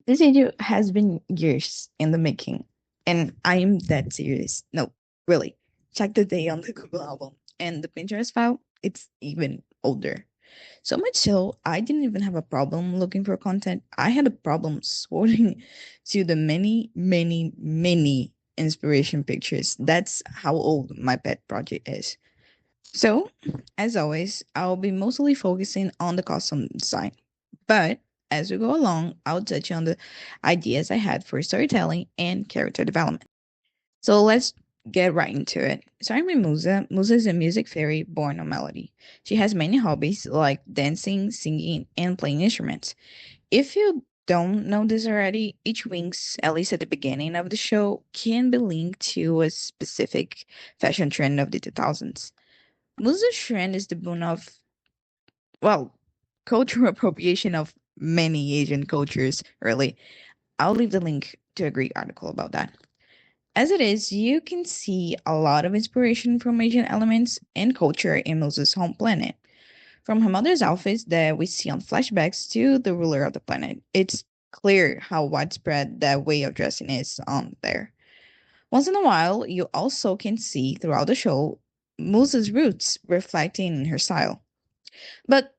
This video has been years in the making, and I am that serious. No, really. Check the day on the Google album, and the Pinterest file, it's even older. So much so, I didn't even have a problem looking for content. I had a problem sorting to the many, many, many inspiration pictures. That's how old my pet project is. So, as always, I'll be mostly focusing on the costume design. But as we go along, I'll touch on the ideas I had for storytelling and character development. So let's get right into it. Starting with Musa, Musa is a music fairy born on melody. She has many hobbies like dancing, singing, and playing instruments. If you don't know this already, each Winx, at least at the beginning of the show, can be linked to a specific fashion trend of the 2000s. Musa's trend is the boon of, well, cultural appropriation of many Asian cultures, really. I'll leave the link to a Greek article about that. As it is, you can see a lot of inspiration from Asian elements and culture in Musa's home planet. From her mother's outfits that we see on flashbacks to the ruler of the planet, it's clear how widespread that way of dressing is on there. Once in a while, you also can see throughout the show Musa's roots reflecting in her style. But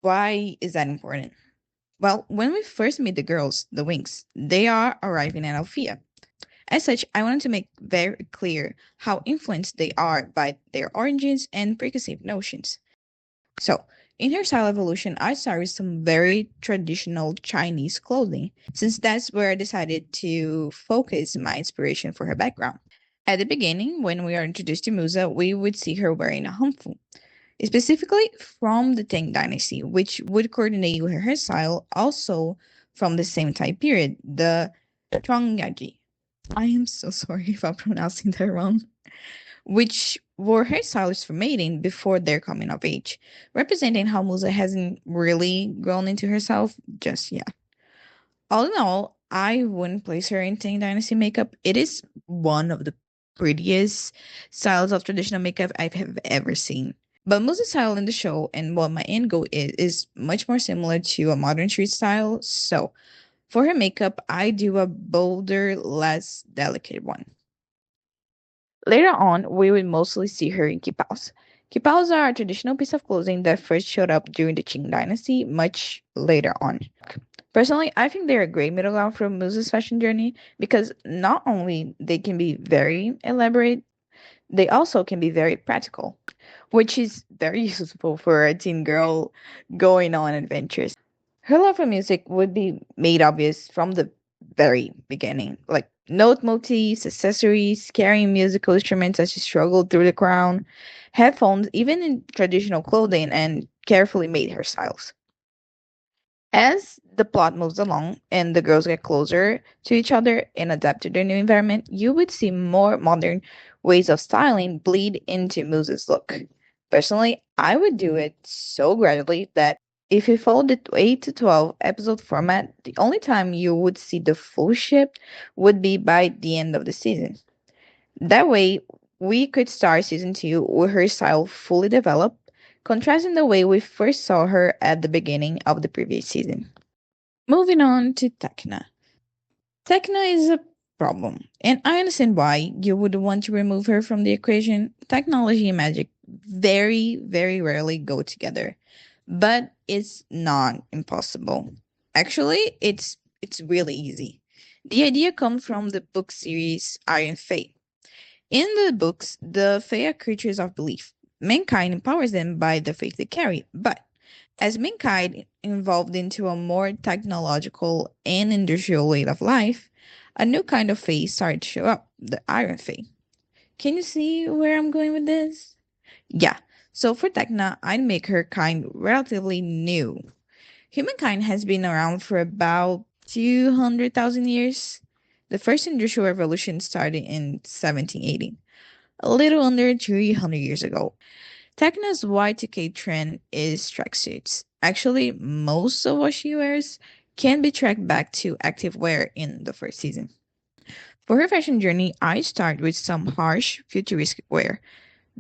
why is that important? Well, when we first meet the girls, the Winx, they are arriving at Althea. As such, I wanted to make very clear how influenced they are by their origins and preconceived notions. So, in her style evolution, I started with some very traditional Chinese clothing, since that's where I decided to focus my inspiration for her background. At the beginning, when we are introduced to Musa, we would see her wearing a hanfu, specifically from the Tang Dynasty, which would coordinate with her hairstyle also from the same time period, the Zhuangyaji. I am so sorry if I'm pronouncing that wrong. Which were hairstylists for mating before their coming of age, representing how Musa hasn't really grown into herself just yet. All in all, I wouldn't place her in Tang Dynasty makeup. It is one of the prettiest styles of traditional makeup I have ever seen. But Musa's style in the show and what my end goal is much more similar to a modern street style. So for her makeup, I do a bolder, less delicate one. Later on, we would mostly see her in kipaos. Kipaos are a traditional piece of clothing that first showed up during the Qing Dynasty, much later on. Personally, I think they're a great middle ground for Musa's fashion journey because not only they can be very elaborate, they also can be very practical, which is very useful for a teen girl going on adventures. Her love for music would be made obvious from the very beginning, like note motifs, accessories, carrying musical instruments as she struggled through the crowd, headphones, even in traditional clothing, and carefully made hairstyles. As the plot moves along and the girls get closer to each other and adapt to their new environment, you would see more modern ways of styling bleed into Muse's look. Personally, I would do it so gradually that if you followed the 8 to 12 episode format, the only time you would see the full shift would be by the end of the season. That way, we could start season 2 with her style fully developed, contrasting the way we first saw her at the beginning of the previous season. Moving on to Tekna. Tekna is a problem, and I understand why you would want to remove her from the equation. Technology and magic very, very rarely go together, but it's not impossible. Actually, it's really easy. The idea comes from the book series Iron Fate. In the books, the Fae are creatures of belief. Mankind empowers them by the faith they carry, but as mankind evolved into a more technological and industrial way of life, a new kind of Fae started to show up, the Iron Fae. Can you see where I'm going with this? Yeah, so for Techna, I'd make her kind relatively new. Humankind has been around for about 200,000 years. The first industrial revolution started in 1780, a little under 300 years ago. Techno's Y2K trend is tracksuits. Actually, most of what she wears can be tracked back to active wear in the first season. For her fashion journey, I start with some harsh, futuristic wear.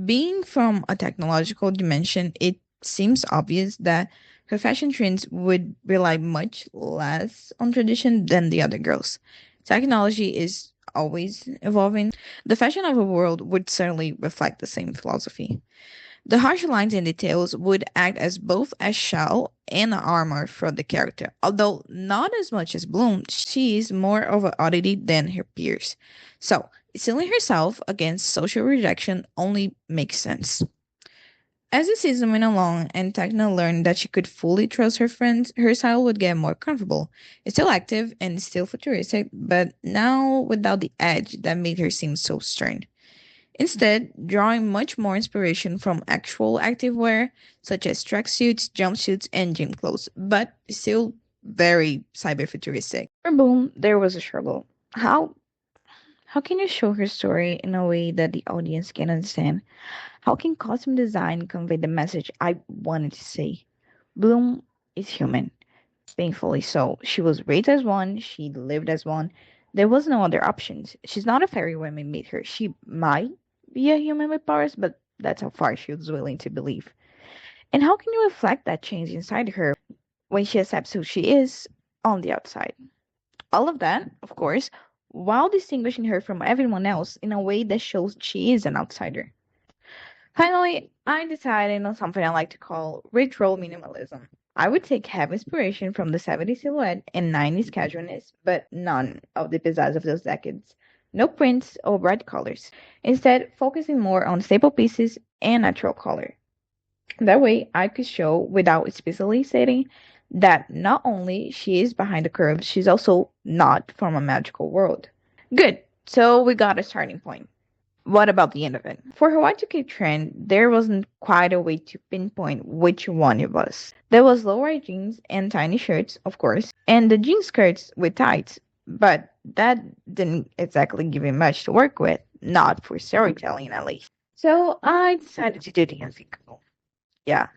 Being from a technological dimension, it seems obvious that Her fashion trends would rely much less on tradition than the other girls. Technology is always evolving. The fashion of a world would certainly reflect the same philosophy. The harsh lines and details would act as both a shell and an armor for the character. Although not as much as Bloom, she is more of an oddity than her peers. So, stealing herself against social rejection only makes sense. As the season went along and Tecna learned that she could fully trust her friends, her style would get more comfortable. It's still active and still futuristic, but now without the edge that made her seem so stern. Instead, drawing much more inspiration from actual activewear, such as tracksuits, jumpsuits, and gym clothes, but still very cyber futuristic. For Boom, there was a struggle. How can you show her story in a way that the audience can understand? How can costume design convey the message I wanted to say? Bloom is human, painfully so. She was raised as one, she lived as one. There was no other options. She's not a fairy women made her. She might be a human with powers, but that's how far she was willing to believe. And how can you reflect that change inside her when she accepts who she is on the outside? All of that, of course, while distinguishing her from everyone else in a way that shows she is an outsider. Finally, I decided on something I like to call retro minimalism. I would take heavy inspiration from the 70s silhouette and 90s casualness, but none of the pizzazz of those decades. No prints or bright colors. Instead, focusing more on staple pieces and natural color. That way, I could show, without explicitly stating, that not only she is behind the curves, she's also not from a magical world. Good. So we got a starting point. What about the end of it? For her Y2K trend, there wasn't quite a way to pinpoint which one it was. There was low-rise jeans and tiny shirts, of course, and the jean skirts with tights, but that didn't exactly give me much to work with, not for storytelling at least. So I decided to do the unthinkable. Yeah,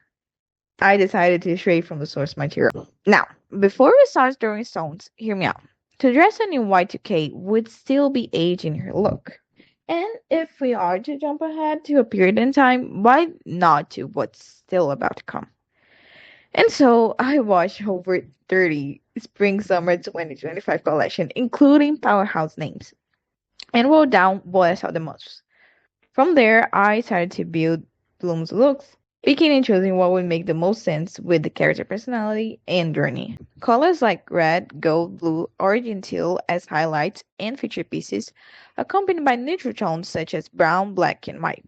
I decided to stray from the source material. Now, before we start throwing stones, hear me out. To dress a new Y2K would still be aging her look. And if we are to jump ahead to a period in time, why not to what's still about to come? And so I watched over 30 Spring Summer 2025 collection, including powerhouse names, and wrote down what I saw the most. From there, I started to build Bloom's looks, picking and choosing what would make the most sense with the character personality and journey. Colors like red, gold, blue, orange, and teal as highlights and feature pieces, accompanied by neutral tones such as brown, black, and white.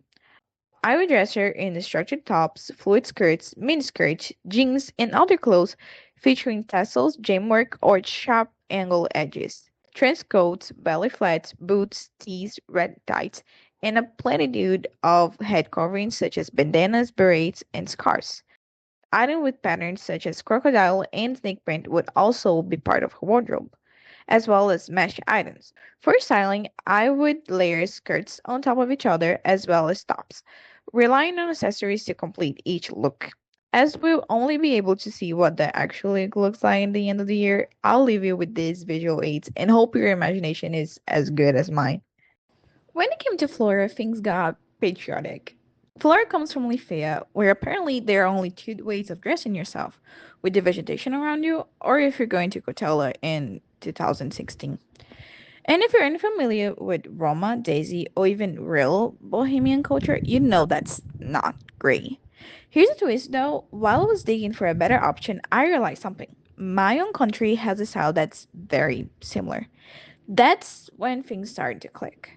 I would dress her in the structured tops, fluid skirts, miniskirts, jeans, and other clothes featuring tassels, gemwork, or sharp angle edges. Trench coats, belly flats, boots, tees, red tights, and a plenitude of head coverings such as bandanas, berets, and scarves. Items with patterns such as crocodile and snake print would also be part of her wardrobe, as well as mesh items. For styling, I would layer skirts on top of each other as well as tops, relying on accessories to complete each look. As we'll only be able to see what that actually looks like in the end of the year, I'll leave you with these visual aids and hope your imagination is as good as mine. When it came to Flora, things got patriotic. Flora comes from Lithia, where apparently there are only two ways of dressing yourself, with the vegetation around you, or if you're going to Coachella in 2016. And if you're unfamiliar with Roma, Daisy, or even real Bohemian culture, you know that's not great. Here's a twist though, while I was digging for a better option, I realized something. My own country has a style that's very similar. That's when things started to click.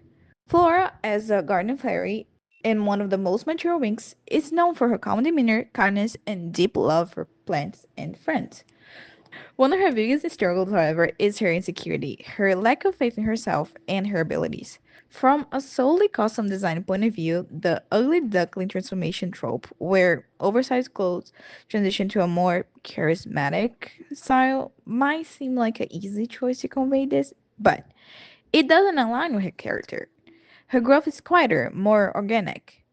Flora, as a garden fairy and one of the most mature winks, is known for her calm demeanor, kindness, and deep love for plants and friends. One of her biggest struggles, however, is her insecurity, her lack of faith in herself, and her abilities. From a solely custom design point of view, the ugly duckling transformation trope, where oversized clothes transition to a more charismatic style, might seem like an easy choice to convey this, but it doesn't align with her character. Her growth is quieter, more organic.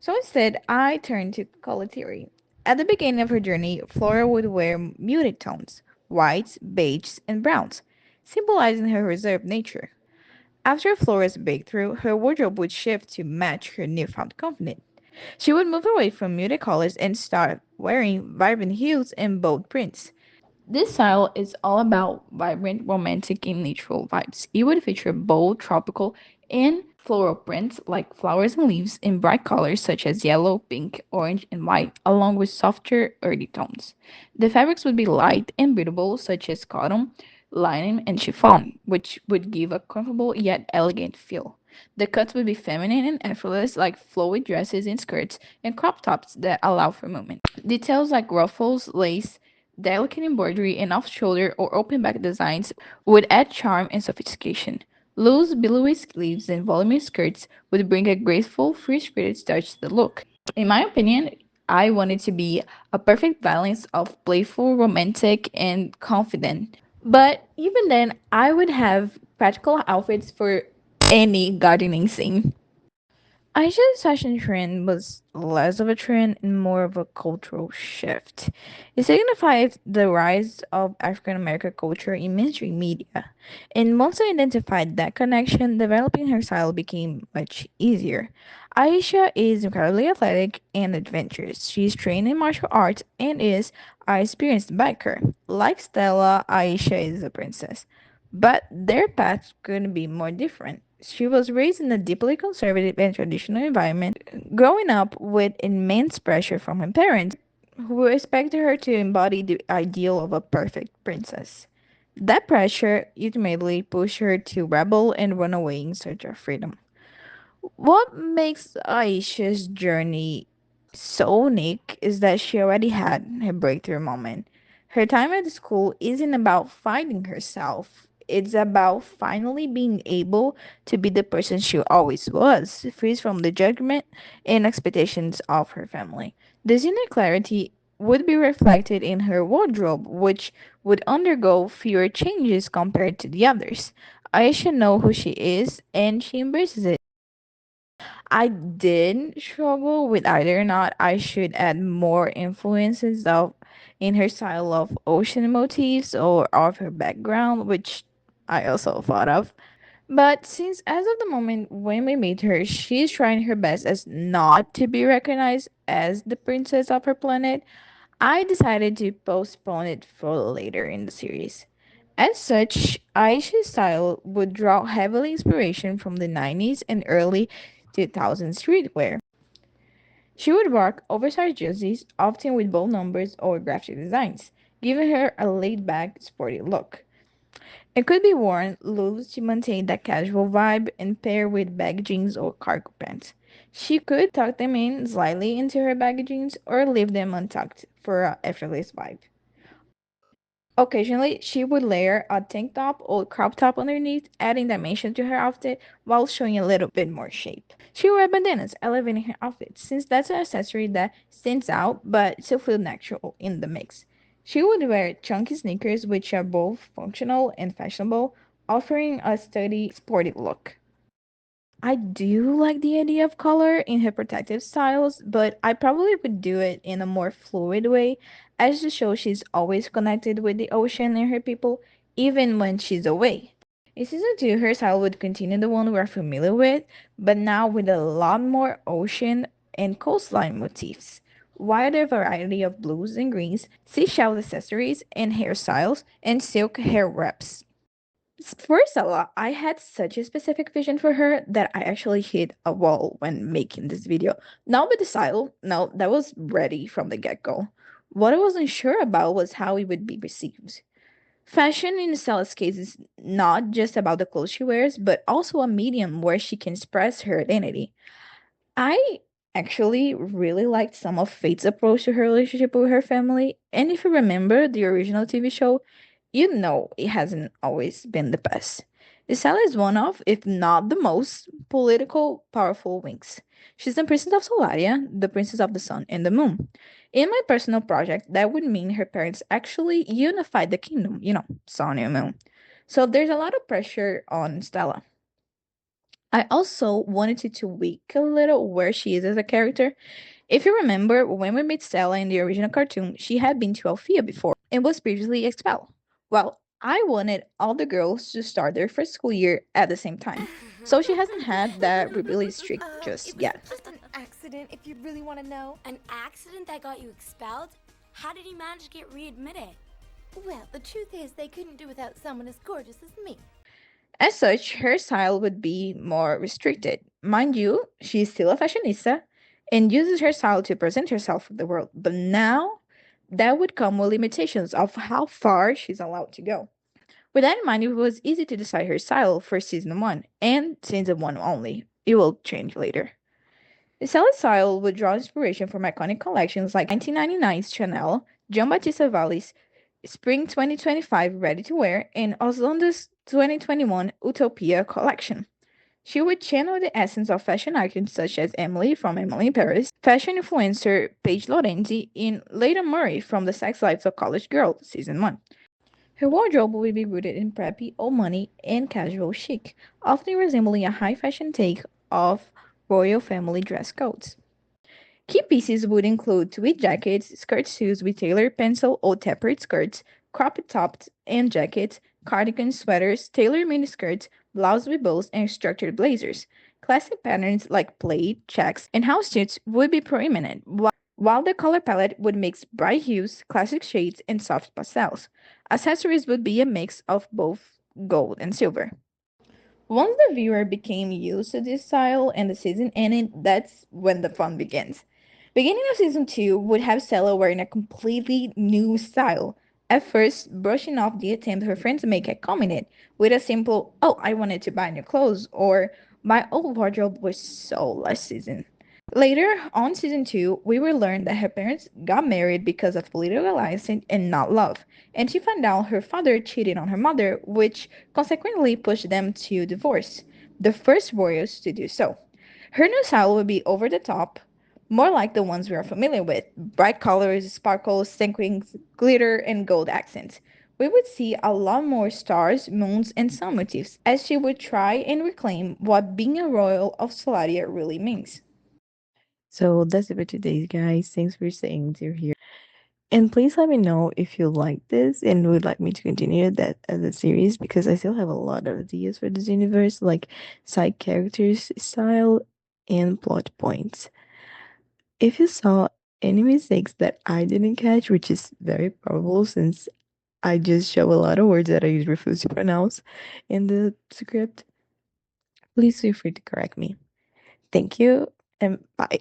So instead, I turned to color theory. At the beginning of her journey, Flora would wear muted tones, whites, beiges, and browns, symbolizing her reserved nature. After Flora's breakthrough, her wardrobe would shift to match her newfound confidence. She would move away from muted colors and start wearing vibrant hues and bold prints. This style is all about vibrant, romantic, and natural vibes. It would feature bold, tropical, and floral prints like flowers and leaves in bright colors such as yellow, pink, orange, and white, along with softer, earthy tones. The fabrics would be light and breathable, such as cotton, linen, and chiffon, which would give a comfortable yet elegant feel. The cuts would be feminine and effortless, like flowy dresses and skirts, and crop tops that allow for movement. Details like ruffles, lace, delicate embroidery, and off shoulder or open back designs would add charm and sophistication. Loose, billowy sleeves and voluminous skirts would bring a graceful, free spirited touch to the look. In my opinion, I want it to be a perfect balance of playful, romantic, and confident. But even then, I would have practical outfits for any gardening scene. Aisha's fashion trend was less of a trend and more of a cultural shift. It signified the rise of African American culture in mainstream media. And once I identified that connection, developing her style became much easier. Aisha is incredibly athletic and adventurous. She's trained in martial arts and is an experienced biker. Like Stella, Aisha is a princess. But their paths couldn't be more different. She was raised in a deeply conservative and traditional environment, growing up with immense pressure from her parents, who expected her to embody the ideal of a perfect princess. That pressure ultimately pushed her to rebel and run away in search of freedom. What makes Aisha's journey so unique is that she already had her breakthrough moment. Her time at the school isn't about finding herself, it's about finally being able to be the person she always was, free from the judgment and expectations of her family. This inner clarity would be reflected in her wardrobe, which would undergo fewer changes compared to the others. Aisha knows who she is and she embraces it. I did struggle with either or not I should add more influences of in her style of ocean motifs or of her background, which I also thought of. But since as of the moment when we meet her, she's trying her best as not to be recognized as the princess of her planet, I decided to postpone it for later in the series. As such, Aisha's style would draw heavily inspiration from the 90s and early 2000s streetwear. She would rock oversized jerseys, often with bold numbers or graphic designs, giving her a laid back, sporty look. It could be worn loose to maintain that casual vibe and pair with baggy jeans or cargo pants. She could tuck them in slightly into her baggy jeans or leave them untucked for a effortless vibe. Occasionally, she would layer a tank top or crop top underneath, adding dimension to her outfit while showing a little bit more shape. She wore bandanas, elevating her outfit, since that's an accessory that stands out but still feels natural in the mix. She would wear chunky sneakers, which are both functional and fashionable, offering a sturdy, sporty look. I do like the idea of color in her protective styles, but I probably would do it in a more fluid way, as to show she's always connected with the ocean and her people, even when she's away. In season 2, her style would continue the one we're familiar with, but now with a lot more ocean and coastline motifs. Wider variety of blues and greens, seashell accessories and hairstyles, and silk hair wraps. For Stella, I had such a specific vision for her that I actually hit a wall when making this video. Not with the style, no, that was ready from the get go. What I wasn't sure about was how it would be received. Fashion in Stella's case is not just about the clothes she wears, but also a medium where she can express her identity. I actually really liked some of Fate's approach to her relationship with her family, and if you remember the original TV show, you know it hasn't always been the best. Estella is one of, if not the most, political, powerful Winx. She's the princess of Solaria, the princess of the sun and the moon. In my personal project, that would mean her parents actually unified the kingdom, sun and moon. So there's a lot of pressure on Stella. I also wanted to tweak a little where she is as a character. If you remember, when we met Stella in the original cartoon, she had been to Althea before and was previously expelled. Well, I wanted all the girls to start their first school year at the same time, so she hasn't had that rebellious streak just yet. accident if you really want to know. An accident that got you expelled? How did you manage to get readmitted? Well, the truth is, they couldn't do without someone as gorgeous as me. As such, her style would be more restricted. Mind you, she's still a fashionista and uses her style to present herself to the world. But now, that would come with limitations of how far she's allowed to go. With that in mind, it was easy to decide her style for season 1 and season 1 only. It will change later. Sally's style would draw inspiration from iconic collections like 1999's Chanel, John Battista Valli's Spring 2025 Ready to Wear, and Oslunda's 2021 Utopia collection. She would channel the essence of fashion icons such as Emily from Emily in Paris, fashion influencer Paige Lorenzi, and Leda Murray from The Sex Lives of College Girl, Season 1. Her wardrobe will be rooted in preppy, old money, and casual chic, often resembling a high fashion take of royal family dress codes. Key pieces would include tweed jackets, skirt suits with tailored pencil or tapered skirts, cropped tops and jackets, cardigans, sweaters, tailored miniskirts, blouses with bows, and structured blazers. Classic patterns like plaid, checks, and house suits would be prominent, while the color palette would mix bright hues, classic shades, and soft pastels. Accessories would be a mix of both gold and silver. Once the viewer became used to this style and the season ended, that's when the fun begins. Beginning of season 2 would have Stella wearing a completely new style. At first, brushing off the attempt her friends make at commenting with a simple, oh, I wanted to buy new clothes, or my old wardrobe was so last season. Later on season 2, we will learn that her parents got married because of political alliance and not love, and she found out her father cheated on her mother, which consequently pushed them to divorce, the first royals to do so. Her new style will be over the top, more like the ones we are familiar with bright colors, sparkles, sequins, glitter, and gold accents. We would see a lot more stars, moons, and sun motifs as she would try and reclaim what being a royal of Solaria really means. So that's it for today, guys. Thanks for staying until here. And please let me know if you like this and would like me to continue that as a series because I still have a lot of ideas for this universe, like side characters, style, and plot points. If you saw any mistakes that I didn't catch, which is very probable since I just show a lot of words that I refuse to pronounce in the script, please feel free to correct me. Thank you and bye.